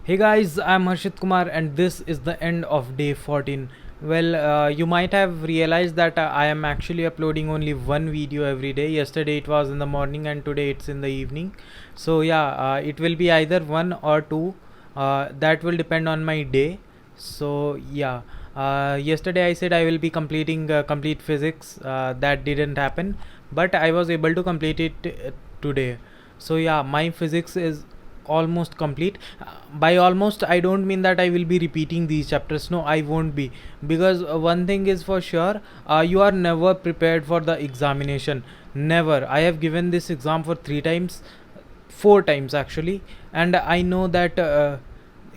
Hey guys, I'm Harshit Kumar, and this is the end of day 14. Well, you might have realized that I am actually uploading only one video every day. Yesterday it was in the morning, and today it's in the evening. So, yeah, it will be either one or two. That will depend on my day. So, yeah. Yesterday I said I will be completing complete physics. That didn't happen, but I was able to complete it today. So, yeah, my physics is almost complete. By almost, I don't mean that I will be repeating these chapters. No, I won't be, because one thing is for sure, you are never prepared for the examination. Never. I have given this exam for 3 times, 4 times actually, and I know that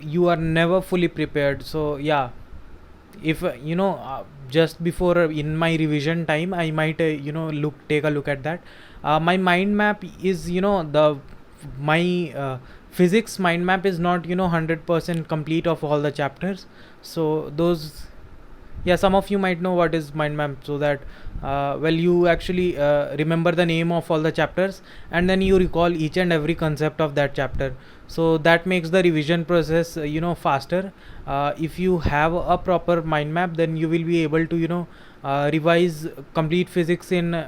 you are never fully prepared. So yeah, if just before in my revision time, I might look take a look at that. My mind map is the my physics mind map is not 100% complete of all the chapters. So those, yeah, some of you might know what is mind map, so that well, you actually remember the name of all the chapters, and then you recall each and every concept of that chapter. So that makes the revision process faster. If you have a proper mind map, then you will be able to revise complete physics in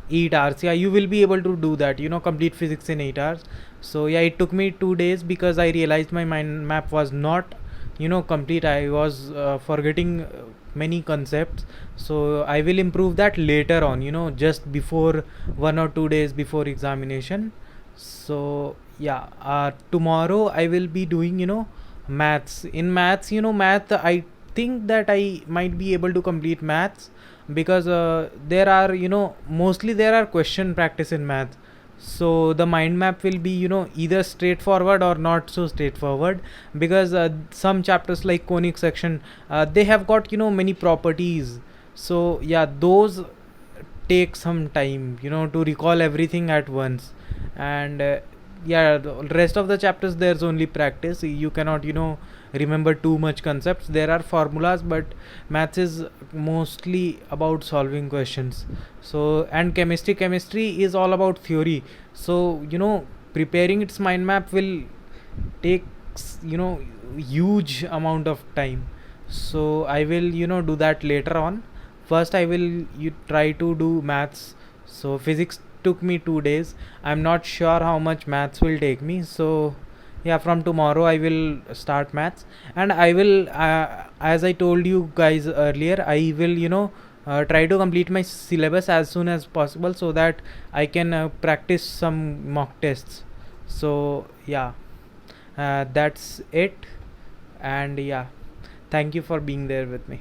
8 hours. Yeah, you will be able to do that, complete physics in 8 hours. So yeah, it took me 2 days because I realized my mind map was not complete. I was forgetting many concepts. So I will improve that later on, just before 1 or 2 days before examination. So yeah, tomorrow I will be doing maths. In maths, math, I think that I might be able to complete maths, because there are mostly there are question practice in math. So the mind map will be either straightforward or not so straightforward, because some chapters like conic section, they have got many properties. So yeah, those take some time to recall everything at once. And yeah, the rest of the chapters, there's only practice. You cannot remember too much concepts. There are formulas, but maths is mostly about solving questions. So, and chemistry is all about theory. So preparing its mind map will take huge amount of time. So I will do that later on. First I will try to do maths. So physics took me 2 days. I'm not sure how much maths will take me. So yeah, from tomorrow I will start maths, and I will as I told you guys earlier, I will try to complete my syllabus as soon as possible, so that I can practice some mock tests. So yeah, that's it. And yeah, thank you for being there with me.